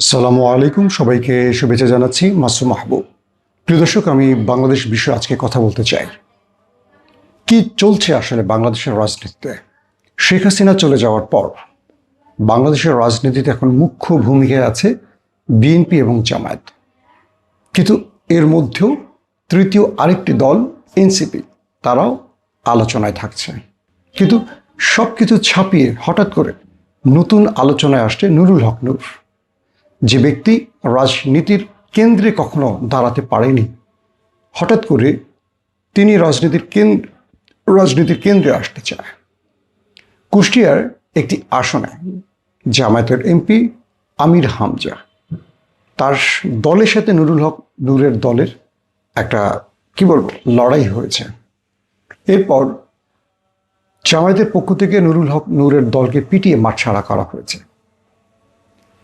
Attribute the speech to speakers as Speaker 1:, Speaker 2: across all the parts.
Speaker 1: আসসালামু আলাইকুম, সবাইকে শুভেচ্ছা জানাচ্ছি। মাসুম মাহবুব। প্রিয় দর্শক, আমি বাংলাদেশ বিষয়ে আজকে কথা বলতে চাই। কি চলছে আসলে বাংলাদেশের রাজনীতিতে? শেখ হাসিনা চলে যাওয়ার পর বাংলাদেশের রাজনীতিতে এখন মুখ্য ভূমিকায় আছে বিএনপি এবং জামায়াত। কিন্তু এর মধ্যেও তৃতীয় আরেকটি দল এনসিপি, তারাও আলোচনায় থাকছে। কিন্তু সব কিছু ছাপিয়ে হঠাৎ করে নতুন আলোচনায় আসছে নুরুল হক নূর, যে ব্যক্তি রাজনীতির কেন্দ্রে কখনো দাঁড়াতে পারেনি। হঠাৎ করে তিনি রাজনীতির কেন্দ্রে আসতে চায়। কুষ্টিয়ার একটি আসনে জামায়াতের এমপি আমির হামজা, তার দলের সাথে নুরুল হক নূরের দলের একটা লড়াই হয়েছে। এরপর জামায়াতের পক্ষ থেকে নুরুল হক নূরের দলকে পিটিয়ে মাঠ ছাড়া করা হয়েছে।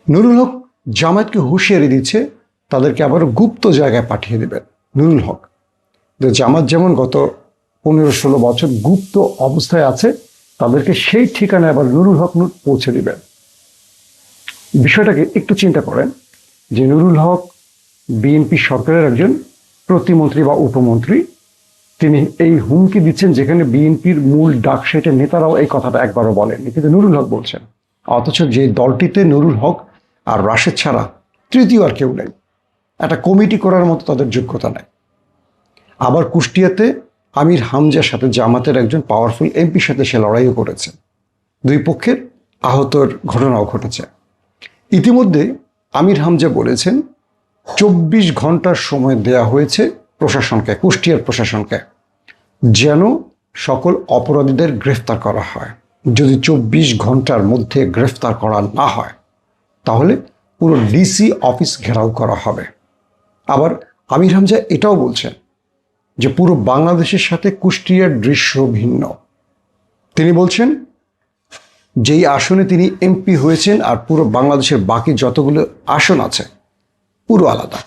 Speaker 1: নুরুল হক জামায়াতকে হুঁশিয়ারি দিচ্ছে তাদেরকে আবার গুপ্ত জায়গায় পাঠিয়ে দেবেন। নুরুল হক, জামাত যেমন গত 15-16 বছর গুপ্ত অবস্থায় আছে, তাদেরকে সেই ঠিকানায় আবার নুরুল হক নূর পৌঁছে দিবেন। বিষয়টাকে একটু চিন্তা করেন যে নুরুল হক বিএনপি সরকারের একজন প্রতিমন্ত্রী বা উপমন্ত্রী, তিনি এই হুমকি দিচ্ছেন যেখানে বিএনপির মূল ডাকসেটের নেতারাও এই কথাটা একবারও বলেননি, কিন্তু নুরুল হক বলছেন। অথচ যে দলটিতে নুরুল হক আর রাশেদ ছাড়া তৃতীয় আর কেউ নেই, একটা কমিটি করার মতো তাদের যোগ্যতা নেই। আবার কুষ্টিয়াতে আমির হামজার সাথে জামাতের একজন পাওয়ারফুল এমপির সাথে সে লড়াইও করেছে। দুই পক্ষের আহতর ঘটনাও ঘটেছে। ইতিমধ্যে আমির হামজা বলেছেন 24 ঘন্টার সময় দেয়া হয়েছে প্রশাসনকে, কুষ্টিয়ার প্রশাসনকে, যেন সকল অপরাধীদের গ্রেফতার করা হয়। যদি 24 ঘন্টার মধ্যে গ্রেফতার করা না হয় তাহলে পুরো ডিসি অফিস ঘেরাও করা হবে। আবার আমির হামজা এটাও বলছেন যে পুরো বাংলাদেশের সাথে কুষ্টিয়ার দৃশ্য ভিন্ন। তিনি বলছেন যেই আসনে তিনি এমপি হয়েছেন আর পুরো বাংলাদেশের বাকি যতগুলো আসন আছে পুরো আলাদা।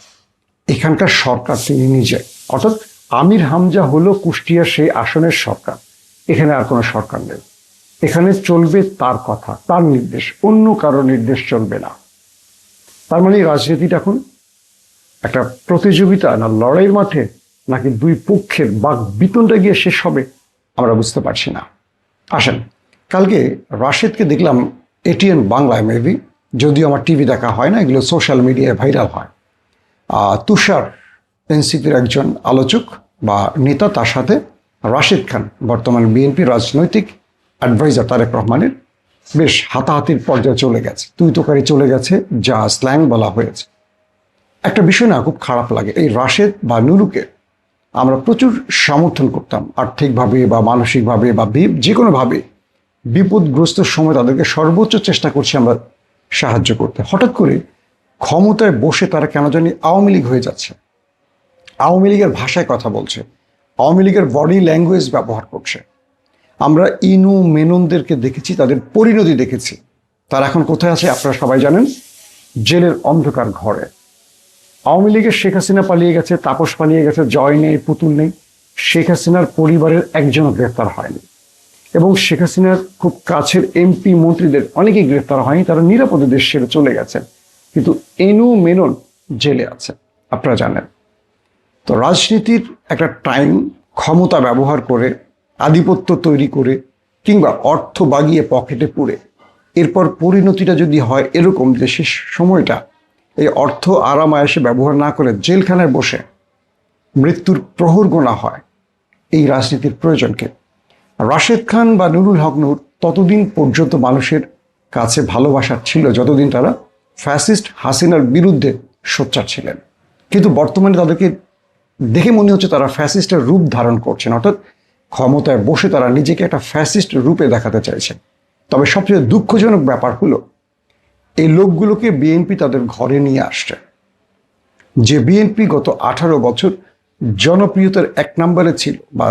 Speaker 1: এখানকার সরকার তিনি নিজে, অর্থাৎ আমির হামজা হলো কুষ্টিয়ার সেই আসনের সরকার। এখানে আর কোনো সরকার নেই, এখানে চলবে তার কথা, তার নির্দেশ, অন্য কারো নির্দেশ চলবে না। তার মানে রাজনীতিটা এখন একটা প্রতিযোগিতা না লড়াইয়ের মাঠে, নাকি দুই পক্ষের বাক বিতণ্ডা গিয়ে শেষ হবে আমরা বুঝতে পারছি না। আসেন, কালকে রাশেদকে দেখলাম এটিএন বাংলায়, মেবি, যদিও আমার টিভি দেখা হয় না, এগুলো সোশ্যাল মিডিয়ায় ভাইরাল হয়। তুষার এনসিপির একজন আলোচক বা নেতা, তার সাথে রাশেদ খান, বর্তমান বিএনপি রাজনৈতিক অ্যাডভাইজার তারেক রহমানের, বেশ হাতাহাতির পর্যায়ে চলে গেছে, তুই তোকারি চলে গেছে, যা স্ল্যাং বলা হয়েছে। একটা বিষয় না খুব খারাপ লাগে, এই রাশেদ বা নুরুকে আমরা প্রচুর সমর্থন করতাম আর্থিকভাবে বা মানসিকভাবে বা যে কোনোভাবে। বিপদগ্রস্ত সময় তাদেরকে সর্বোচ্চ চেষ্টা করছি আমরা সাহায্য করতে। হঠাৎ করে ক্ষমতায় বসে তারা কেন জানি আওয়ামী লীগ হয়ে যাচ্ছে, আওয়ামী লীগের ভাষায় কথা বলছে, আওয়ামী লীগের বডি ল্যাঙ্গুয়েজ ব্যবহার করছে। আমরা ইনু মেননদেরকে দেখেছি, তাদের পরিণতি দেখেছি। তারা এখন কোথায় আছে আপনারা সবাই জানেন, জেলের অন্ধকার ঘরে। আওয়ামী লীগের শেখ হাসিনা পালিয়ে গেছে, তাপস পালিয়ে গেছে, জয় নেই, পুতুল নেই। শেখ হাসিনার পরিবারের একজনও গ্রেফতার হয়নি, এবং শেখ হাসিনার খুব কাছের এমপি মন্ত্রীদের অনেকেই গ্রেফতার হয়নি, তারা নিরাপদে দেশ ছেড়ে চলে গেছেন। কিন্তু এনু মেনন জেলে আছে, আপনারা জানেন। তো রাজনীতির একটা টাইম ক্ষমতা ব্যবহার করে, আধিপত্য তৈরি করে, কিংবা অর্থ বাগিয়ে পকেটে পুরে, এরপর পরিণতিটা যদি হয় এরকম যে শেষ সময়টা এই অর্থ আরাম আয়েসে ব্যবহার না করে জেলখানায় বসে মৃত্যুর প্রহর গোনা হয়, এই রাজনীতির প্রয়োজনকে। রাশেদ খান বা নুরুল হক নূর ততদিন পর্যন্ত মানুষের কাছে ভালোবাসার ছিল যতদিন তারা ফ্যাসিস্ট হাসিনার বিরুদ্ধে সোচ্চার ছিলেন। কিন্তু বর্তমানে তাদেরকে দেখে মনে হচ্ছে তারা ফ্যাসিস্টের রূপ ধারণ করছেন, অর্থাৎ ক্ষমতায় বসে তারা নিজেকে একটা ফ্যাসিস্ট রূপে দেখাতে চাইছেন। তবে সবচেয়ে দুঃখজনক ব্যাপার হলো এই লোকগুলোকে বিএনপি তাদের ঘরে নিয়ে আসছে। যে বিএনপি গত 18 বছর জনপ্রিয়তার 1 নম্বরে ছিল, বা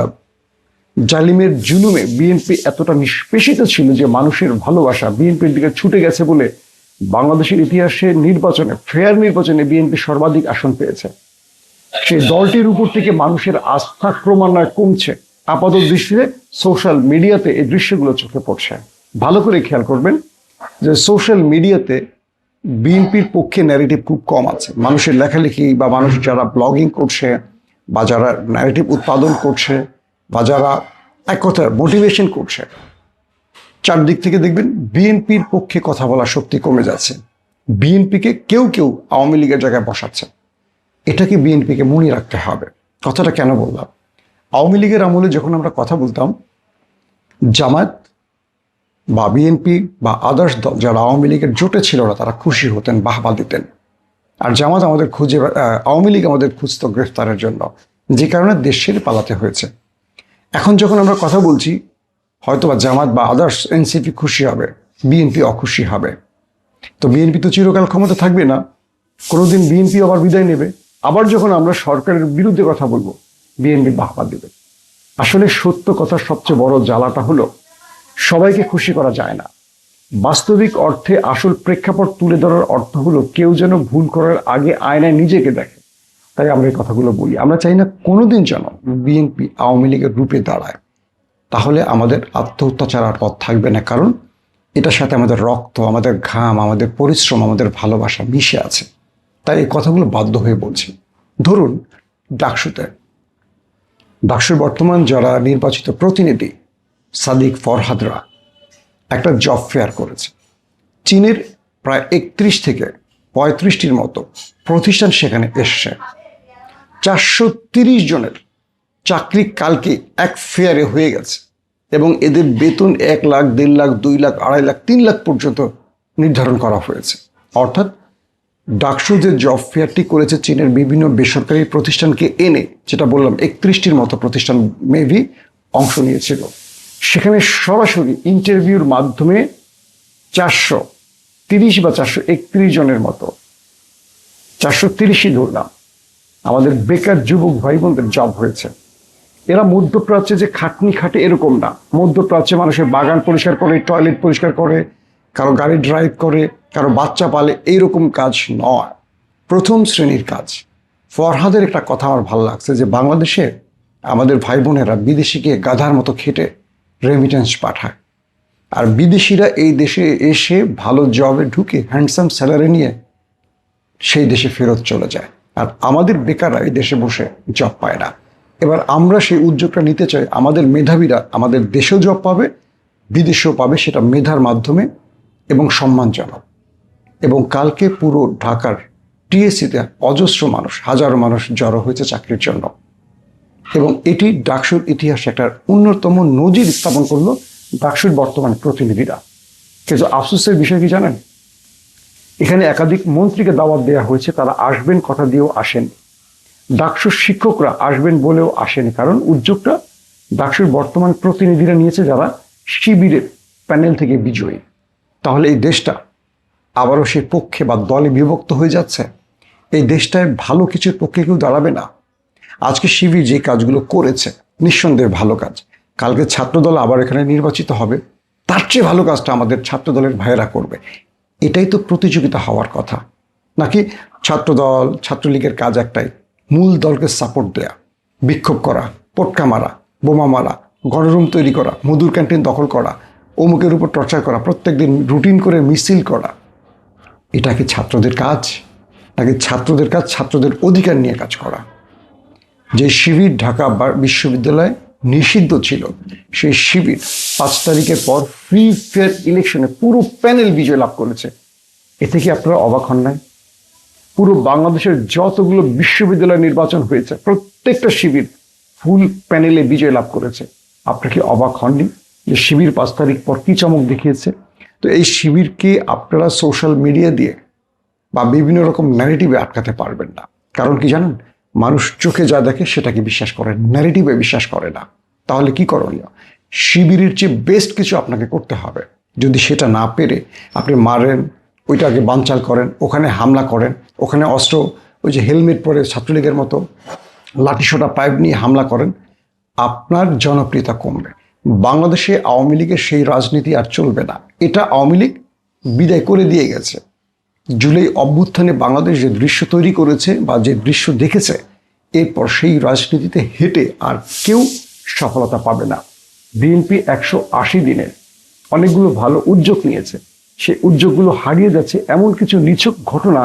Speaker 1: জালিমের জুলুমে বিএনপি এতটা নিষ্পেষিত ছিল যে মানুষের ভালোবাসা বিএনপির দিকে ছুটে গেছে বলে বাংলাদেশের ইতিহাসে ফেয়ার নির্বাচনে বিএনপি সর্বাধিক আসন পেয়েছে। সেই দলটির উপর থেকে মানুষের আস্থা ক্রমান্বয়ে কমছে। আপাত দৃষ্টিতে সোশ্যাল মিডিয়াতে এই দৃশ্যগুলো চোখে পড়ছে। ভালো করে খেয়াল করবেন যে সোশ্যাল মিডিয়াতে বিএনপির পক্ষে ন্যারেটিভ খুব কম আছে। মানুষের লেখালেখি বা মানুষ যারা ব্লগিং করছে বা যারা ন্যারেটিভ উৎপাদন করছে বা যারা এক কথা মোটিভেশন করছে, চারদিক থেকে দেখবেন বিএনপির পক্ষে কথা বলার শক্তি কমে যাচ্ছে। বিএনপিকে কেউ কেউ আওয়ামী লীগের জায়গায় বসাচ্ছে। এটাকে বিএনপিকে মনে রাখতে হবে। কথাটা কেন বললাম? আওয়ামী লীগের আমলে যখন আমরা কথা বলতাম, জামায়াত বা বিএনপি বা আদার্স দল যারা আওয়ামী লীগের জোটে ছিল না তারা খুশি হতেন, বাহবা দিতেন। আর জামাত আমাদের আওয়ামী লীগ আমাদের খুঁজত গ্রেফতারের জন্য, যে কারণে দেশ ছেড়ে পালাতে হয়েছে। এখন যখন আমরা কথা বলছি, হয়তোবা জামাত বা আদার্স এনসিপি খুশি হবে, বিএনপি অখুশি হবে। তো বিএনপি তো চিরকাল ক্ষমতা থাকবে না, কোনোদিন বিএনপি আবার বিদায় নেবে। আবার যখন আমরা সরকারের বিরুদ্ধে কথা বলবো, বিএনপি বাহবা দেবে। আসলে সত্য কথার সবচেয়ে বড় জ্বালাটা হলো সবাইকে খুশি করা যায় না। বাস্তবিক অর্থে আসল প্রেক্ষাপট তুলে ধরার অর্থ হলো কেউ যেন ভুল করার আগে আয়নায় নিজেকে দেখে। তাই আমরা এই কথাগুলো বলি। আমরা চাই না কোনোদিন যেন বিএনপি আওয়ামী লীগের রূপে দাঁড়ায়। তাহলে আমাদের আত্মহত্যা ছাড়ার পথ থাকবে না, কারণ এটার সাথে আমাদের রক্ত, আমাদের ঘাম, আমাদের পরিশ্রম, আমাদের ভালোবাসা মিশে আছে। তাই এই কথাগুলো বাধ্য হয়ে বলছি। ধরুন ডাকসুর বর্তমান যারা নির্বাচিত প্রতিনিধি সাদিক ফরহাদরা একটা জব ফেয়ার করেছে। চীনের প্রায় 31 থেকে 35টির মতো প্রতিষ্ঠান সেখানে এসছে। 430 জনের চাকরি কালকে এক ফেয়ারে হয়ে গেছে এবং এদের বেতন 1 লাখ, 1.5 লাখ, 2 লাখ, 2.5 লাখ, 3 লাখ পর্যন্ত নির্ধারণ করা হয়েছে। অর্থাৎ ডাকসু যে জব ফেয়ারটি করেছে চীনের বিভিন্ন বেসরকারি প্রতিষ্ঠানকে এনে, যেটা বললাম 31টির মতো প্রতিষ্ঠান মেবি অংশ নিয়েছিল, সেখানে সরাসরি ইন্টারভিউর মাধ্যমে 430 বা 431 জনের মতো, 430ই ধরলাম, আমাদের বেকার যুবক ভাই বোনদের জব হয়েছে। এরা মধ্যপ্রাচ্যে যে খাটনি খাটে এরকম না। মধ্যপ্রাচ্যে মানুষের বাগান পরিষ্কার করে, টয়লেট পরিষ্কার করে, কারো গাড়ি ড্রাইভ করে, কারো বাচ্চা পালে, এইরকম কাজ নয়, প্রথম শ্রেণীর কাজ। ফরহাদের একটা কথা আমার ভালো লাগছে, যে বাংলাদেশে আমাদের ভাই বোনেরা বিদেশে গিয়ে গাধার মতো খেটে রেমিটেন্স পাঠায়, আর বিদেশিরা এই দেশে এসে ভালো জবে ঢুকে হ্যান্ডসাম স্যালারি নিয়ে সেই দেশে ফেরত চলে যায়, আর আমাদের বেকাররা এই দেশে বসে জব পায় না। এবার আমরা সেই উদ্যোগটা নিতে চাই, আমাদের মেধাবীরা আমাদের দেশেও জব পাবে, বিদেশেও পাবে, সেটা মেধার মাধ্যমে এবং সম্মানজনক। এবং কালকে পুরো ঢাকার টিএসসিতে অজস্র মানুষ, হাজারো মানুষ জড়ো হয়েছে চাকরির জন্য, এবং এটি ডাকসুর ইতিহাসে একটা অন্যতম নজির স্থাপন করলো ডাকসুর বর্তমান প্রতিনিধিরা। কিন্তু আফসোসের বিষয় কি জানেন? এখানে একাধিক মন্ত্রীকে দাওয়াত দেওয়া হয়েছে, তারা আসবেন কথা দিয়েও আসেন। ডাকসুর শিক্ষকরা আসবেন বলেও আসেনি, কারণ উদ্যোগটা ডাকসুর বর্তমান প্রতিনিধিরা নিয়েছে যারা শিবিরের প্যানেল থেকে বিজয়ী। তাহলে এই দেশটা আবারও সেই পক্ষে বা দলে বিভক্ত হয়ে যাচ্ছে। এই দেশটায় ভালো কিছুর পক্ষে কেউ দাঁড়াবে না। আজকে শিবির যে কাজগুলো করেছে নিঃসন্দেহে ভালো কাজ, কালকে ছাত্রদল আবার এখানে নির্বাচিত হবে, তার চেয়ে ভালো কাজটা আমাদের ছাত্রদলের ভাইয়েরা করবে। এটাই তো প্রতিযোগিতা হওয়ার কথা, নাকি ছাত্রদল ছাত্রলীগের কাজ একটাই, মূল দলকে সাপোর্ট দেয়া, বিক্ষোভ করা, পটকা মারা, বোমা মারা, গণরুম তৈরি করা, মধুর ক্যান্টিন দখল করা, অমুকের উপর টর্চার করা, প্রত্যেকদিন রুটিন করে মিছিল করা। এটা কি ছাত্রদের কাজ? নাকি ছাত্রদের কাজ ছাত্রদের অধিকার নিয়ে কাজ করা? যে শিবির ঢাকা বিশ্ববিদ্যালয়ে নিষিদ্ধ ছিল, সেই শিবির 5 তারিখের পর ফ্রি ফেয়ার ইলেকশনে পুরো প্যানেল বিজয় লাভ করেছে। এতে কি আপনারা অবাক হন নাই? পুরো বাংলাদেশের যতগুলো বিশ্ববিদ্যালয় নির্বাচন হয়েছে প্রত্যেকটা শিবির ফুল প্যানেলে বিজয় লাভ করেছে। আপনারা কি অবাক হননি যে শিবির 5 তারিখ পর কি চমক দেখিয়েছে? তো এই শিবিরকে আপনারা সোশ্যাল মিডিয়া দিয়ে বা বিভিন্ন রকম ন্যারেটিভে আটকাতে পারবেন না। কারণ কি জানেন? মানুষ চোখে যা দেখে সেটাকে বিশ্বাস করে, ন্যারেটিভে বিশ্বাস করে না। তাহলে কি করণীয়? শিবিরের চেয়ে বেস্ট কিছু আপনাকে করতে হবে। যদি সেটা না পেরে আপনি মারেন, ওইটাকে বানচাল করেন, ওখানে হামলা করেন, ওখানে অস্ত্র, ওই যে হেলমেট পরে ছাত্রলীগের মতো লাঠিসোঁটা পাইপ নিয়ে হামলা করেন, আপনার জনপ্রিয়তা কমবে। বাংলাদেশে আওয়ামী লীগের সেই রাজনীতি আর চলবে না। এটা আওয়ামী লীগ বিদায় করে দিয়ে গেছে। জুলাই অভ্যুত্থানে বাংলাদেশ যে দৃশ্য তৈরি করেছে বা যে দৃশ্য দেখেছে, এরপর সেই রাজনীতিতে হেঁটে আর কেউ সফলতা পাবে না। বিএনপি 180 দিনে অনেকগুলো ভালো উদ্যোগ নিয়েছে, সেই উদ্যোগগুলো হারিয়ে যাচ্ছে। এমন কিছু নিছক ঘটনা,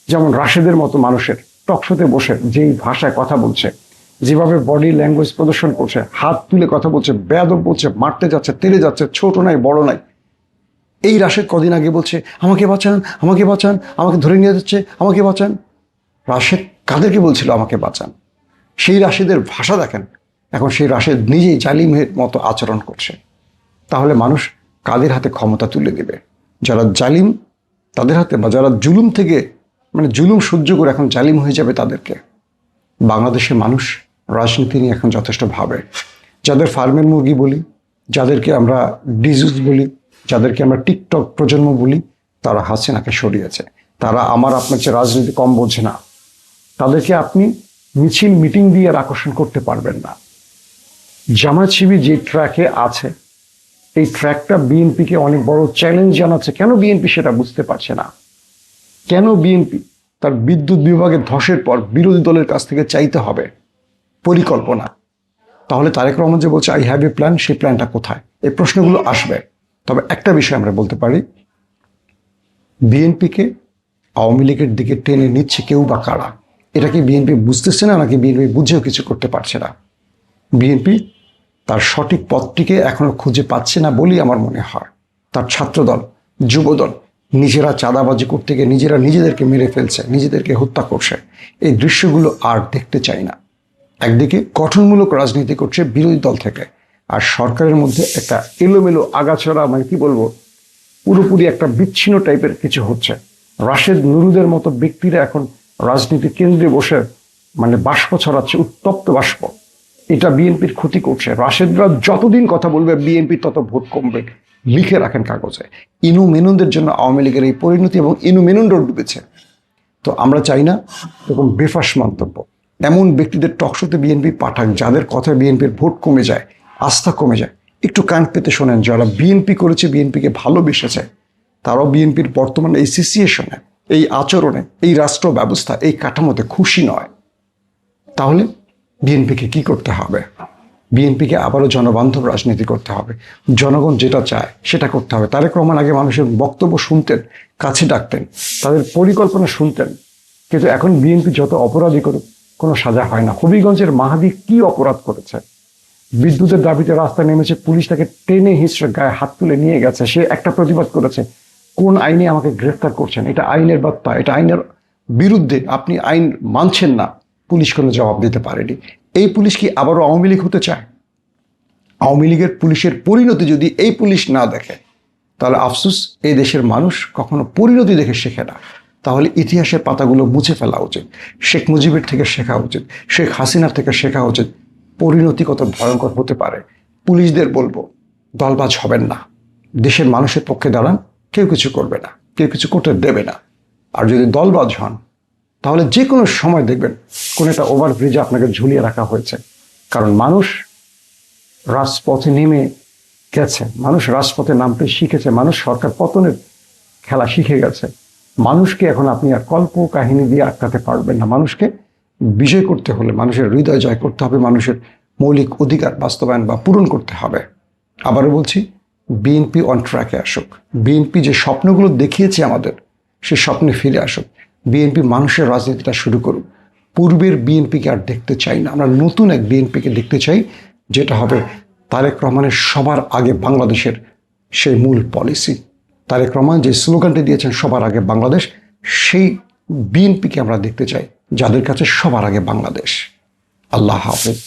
Speaker 1: যেমন রাশেদের মতো মানুষের টকশোতে বসে যেই ভাষায় কথা বলছে, যেভাবে বডি ল্যাঙ্গুয়েজ প্রদর্শন করছে, হাত তুলে কথা বলছে, বেয়াদব বলছে, মারতে যাচ্ছে, তেড়ে যাচ্ছে, ছোট নাই বড় নাই। এই রাশেদ কদিন আগে বলছে আমাকে বাঁচান, আমাকে বাঁচান, আমাকে ধরে নিয়ে যাচ্ছে, আমাকে বাঁচান। রাশেদ কাদেরকে বলছিল আমাকে বাঁচান? সেই রাশেদের ভাষা দেখেন। এখন সেই রাশেদ নিজেই জালিমের মতো আচরণ করছে। তাহলে মানুষ কাদের হাতে ক্ষমতা তুলে দেবে? যারা জালিম তাদের হাতে, বা যারা জুলুম থেকে জুলুম সহ্য করে এখন জালিম হয়ে যাবে তাদেরকে? বাংলাদেশের মানুষ রাজনীতি নিয়ে এখন যথেষ্ট ভাবে। যাদের ফার্মের মুরগি বলি, যাদেরকে আমরা ডিজিজ বলি, যাদেরকে আমরা টিকটক প্রজন্ম বলি, তারা হাসিনাকে সরিয়েছে। তারা আমার আপনার চেয়ে রাজনীতি কম বোঝে না। তাদেরকে আপনি মিছিল মিটিং দিয়ে আর আকর্ষণ করতে পারবেন না। জামায়াত শিবির যে ট্র্যাকে আছে, এই ট্র্যাকটা বিএনপিকে অনেক বড় চ্যালেঞ্জ জানাচ্ছে। কেন বিএনপি সেটা বুঝতে পারছে না? কেন বিএনপি তার বিদ্যুৎ বিভাগের ধসের পর বিরোধী দলের কাছ থেকে চাইতে হবে পরিকল্পনা? তাহলে তারেক রহমান যে বলছে আই হ্যাভ এ প্ল্যান, সেই প্ল্যানটা কোথায়? এই প্রশ্নগুলো আসবে। তবে একটা বিষয় আমরা বলতে পারি, বিএনপিকে আওয়ামী লীগের দিকে টেনে নিচ্ছে কেউ বা কারা, এটা কি বিএনপি বুঝতেছে না, নাকি বিএনপি বুঝেও কিছু করতে পারছে না? বিএনপি তার সঠিক পথটিকে এখনো খুঁজে পাচ্ছে না বলেই আমার মনে হয়। তার ছাত্রদল, যুবদল নিজেরা চাঁদাবাজি করতে গিয়ে নিজেরা নিজেদেরকে মেরে ফেলছে, নিজেদেরকে হত্যা করছে। এই দৃশ্যগুলো আর দেখতে চাই না। একদিকে গঠনমূলক রাজনীতি করছে বিরোধী দল থেকে, আর সরকারের মধ্যে একটা এলোমেলো আগাছড়া, কি বলবো, পুরোপুরি একটা বিচ্ছিন্ন টাইপের কিছু হচ্ছে। রাশেদ নুরুদের মতো ব্যক্তিরা এখন রাজনীতির কেন্দ্রে বসে বাষ্প ছড়াচ্ছে, উত্তপ্ত বাষ্প। এটা বিএনপির ক্ষতি করছে। রাশেদরা যতদিন কথা বলবে বিএনপির তত ভোট কমবে। লিখে রাখেন কাগজে। ইনু মেনুনদের জন্য আওয়ামী লীগের এই পরিণতি, এবং ইনু মেনুনরাও ডুবেছে। তো আমরা চাই না এরকম বেফাস মন্তব্য। এমন ব্যক্তিদের টকশোতে বিএনপি পাঠাক, যাদের কথায় বিএনপির ভোট কমে যায়, আস্থা কমে যায়। একটু কান পেতে শোনেন। যারা বিএনপি করেছে, বিএনপিকে ভালোবেসেছে, তারাও বিএনপির বর্তমানে এই সিচুয়েশনে, এই আচরণে, এই রাষ্ট্র ব্যবস্থা, এই কাঠামোতে খুশি নয়। তাহলে বিএনপিকে কি করতে হবে? বিএনপিকে আবারও জনবান্ধব রাজনীতি করতে হবে। জনগণ যেটা চায় সেটা করতে হবে। তারেক রহমান আগে মানুষের বক্তব্য শুনতেন, কাছে ডাকতেন, তাদের পরিকল্পনা শুনতেন। কিন্তু এখন বিএনপি যত অপরাধী করুক, কোনো সাজা হয় না। হবিগঞ্জের মাহাদি কি অপরাধ করেছে? বিদ্যুতের দাবিতে রাস্তায় নেমেছে, পুলিশ তাকে টেনে হিঁচড়ে গায়ে হাত তুলে নিয়ে গেছে। সে একটা প্রতিবাদ করেছে, কোন আইনে আমাকে গ্রেফতার করছেন? এটা আইনের বার্তা, এটা আইনের বিরুদ্ধে। আপনি আইন মানছেন না। পুলিশ কোনো জবাব দিতে পারেনি। এই পুলিশ কি আবারও আওয়ামী লীগ হতে চায়? আওয়ামী লীগের পুলিশের পরিণতি যদি এই পুলিশ না দেখে, তাহলে আফসোস, এই দেশের মানুষ কখনো পরিণতি দেখে শেখে না। তাহলে ইতিহাসের পাতাগুলো মুছে ফেলা উচিত। শেখ মুজিবের থেকে শেখা উচিত, শেখ হাসিনার থেকে শেখা উচিত পরিণতি কত ভয়ঙ্কর হতে পারে। পুলিশদের বলবো, দলবাজ হবেন না। দেশের মানুষের পক্ষে দাঁড়ান। কেউ কিছু করবে না, কেউ কিছু করতে দেবে না। আর যদি দলবাজ হন, তাহলে যে কোনো সময় দেখবেন কোন একটা ওভারব্রিজে আপনাকে ঝুলিয়ে রাখা হয়েছে। কারণ মানুষ রাজপথে নেমে গেছে, মানুষ রাজপথে নামতে শিখেছে, মানুষ সরকার পতনের খেলা শিখে গেছে। মানুষকে এখন আপনি আর কল্প কাহিনী দিয়ে আটকাতে পারবেন না। মানুষকে বিজয় করতে হলে মানুষের হৃদয় জয় করতে হবে, মানুষের মৌলিক অধিকার বাস্তবায়ন বা পূরণ করতে হবে। আবারও বলছি, বিএনপি অন ট্র্যাকে আসুক। বিএনপি যে স্বপ্নগুলো দেখিয়েছে আমাদের, সে স্বপ্নে ফিরে আসুক। বিএনপি মানুষের রাজনীতিটা শুরু করুক। পূর্বের বিএনপিকে আর দেখতে চাই না। আমরা নতুন এক বিএনপিকে দেখতে চাই, যেটা হবে তারেক রহমানের সবার আগে বাংলাদেশের সেই মূল পলিসি। তারেক রহমান যে স্লোগানটি দিয়েছেন, সবার আগে বাংলাদেশ, সেই বিএনপিকে আমরা দেখতে চাই, যাদের কাছে সবার আগে বাংলাদেশ। আল্লাহ হাফেজ।